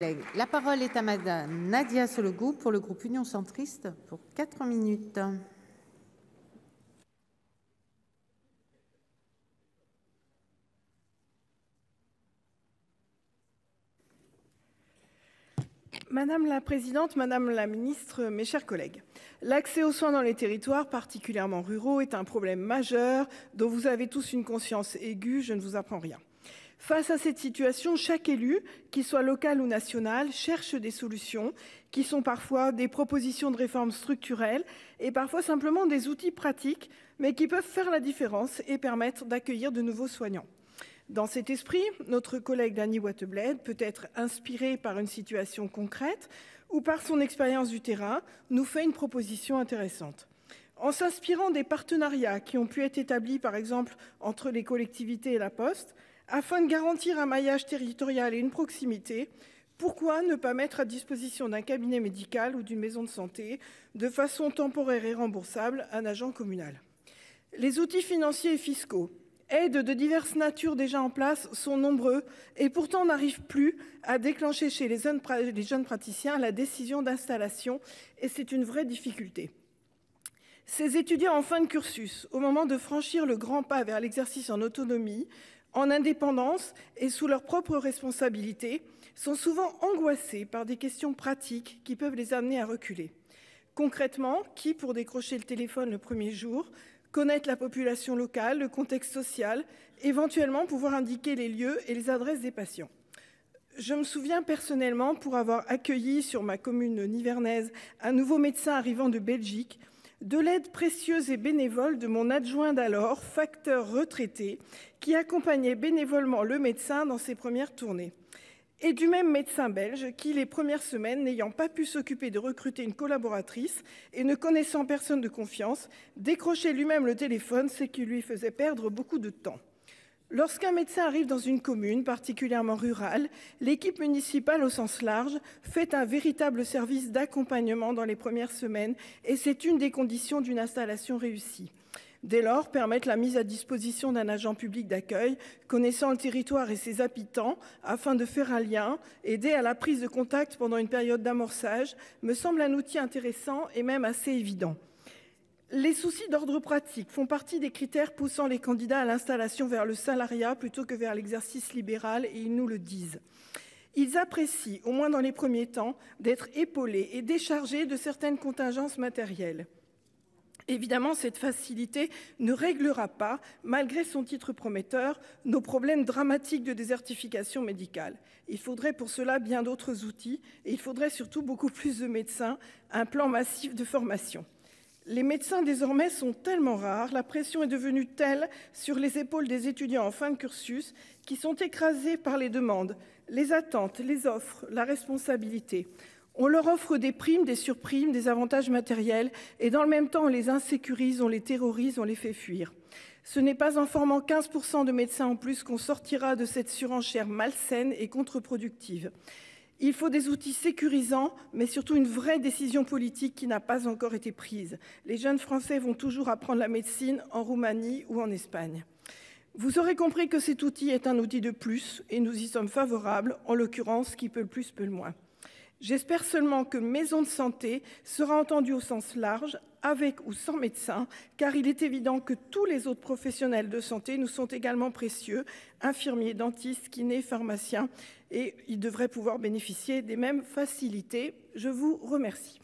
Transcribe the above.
La parole est à madame Nadia Sollogoub pour le groupe Union centriste pour 4 minutes. Madame la présidente, madame la ministre, mes chers collègues, l'accès aux soins dans les territoires, particulièrement ruraux, est un problème majeur dont vous avez tous une conscience aiguë, je ne vous apprends rien. Face à cette situation, chaque élu, qu'il soit local ou national, cherche des solutions qui sont parfois des propositions de réformes structurelles et parfois simplement des outils pratiques, mais qui peuvent faire la différence et permettre d'accueillir de nouveaux soignants. Dans cet esprit, notre collègue Dany Wattebled, peut être inspiré par une situation concrète ou par son expérience du terrain, nous fait une proposition intéressante. En s'inspirant des partenariats qui ont pu être établis par exemple entre les collectivités et la Poste, afin de garantir un maillage territorial et une proximité, pourquoi ne pas mettre à disposition d'un cabinet médical ou d'une maison de santé, de façon temporaire et remboursable, un agent communal? Les outils financiers et fiscaux, aides de diverses natures déjà en place, sont nombreux et pourtant n'arrivent plus à déclencher chez les jeunes praticiens la décision d'installation, et c'est une vraie difficulté. Ces étudiants en fin de cursus, au moment de franchir le grand pas vers l'exercice en autonomie, en indépendance et sous leur propre responsabilité, sont souvent angoissés par des questions pratiques qui peuvent les amener à reculer. Concrètement, qui pour décrocher le téléphone le premier jour, connaître la population locale, le contexte social, éventuellement pouvoir indiquer les lieux et les adresses des patients. Je me souviens personnellement, pour avoir accueilli sur ma commune nivernaise un nouveau médecin arrivant de Belgique, de l'aide précieuse et bénévole de mon adjoint d'alors, facteur retraité, qui accompagnait bénévolement le médecin dans ses premières tournées. Et du même médecin belge qui, les premières semaines, n'ayant pas pu s'occuper de recruter une collaboratrice et ne connaissant personne de confiance, décrochait lui-même le téléphone, ce qui lui faisait perdre beaucoup de temps. Lorsqu'un médecin arrive dans une commune, particulièrement rurale, l'équipe municipale au sens large fait un véritable service d'accompagnement dans les premières semaines, et c'est une des conditions d'une installation réussie. Dès lors, permettre la mise à disposition d'un agent public d'accueil connaissant le territoire et ses habitants afin de faire un lien, aider à la prise de contact pendant une période d'amorçage, me semble un outil intéressant et même assez évident. Les soucis d'ordre pratique font partie des critères poussant les candidats à l'installation vers le salariat plutôt que vers l'exercice libéral, et ils nous le disent. Ils apprécient, au moins dans les premiers temps, d'être épaulés et déchargés de certaines contingences matérielles. Évidemment, cette facilité ne réglera pas, malgré son titre prometteur, nos problèmes dramatiques de désertification médicale. Il faudrait pour cela bien d'autres outils, et il faudrait surtout beaucoup plus de médecins, un plan massif de formation. Les médecins désormais sont tellement rares, la pression est devenue telle sur les épaules des étudiants en fin de cursus qui sont écrasés par les demandes, les attentes, les offres, la responsabilité. On leur offre des primes, des surprimes, des avantages matériels et dans le même temps on les insécurise, on les terrorise, on les fait fuir. Ce n'est pas en formant 15% de médecins en plus qu'on sortira de cette surenchère malsaine et contre-productive. Il faut des outils sécurisants, mais surtout une vraie décision politique qui n'a pas encore été prise. Les jeunes Français vont toujours apprendre la médecine en Roumanie ou en Espagne. Vous aurez compris que cet outil est un outil de plus et nous y sommes favorables, en l'occurrence, qui peut le plus peut le moins. J'espère seulement que maison de santé sera entendue au sens large, avec ou sans médecin, car il est évident que tous les autres professionnels de santé nous sont également précieux, infirmiers, dentistes, kinés, pharmaciens, et ils devraient pouvoir bénéficier des mêmes facilités. Je vous remercie.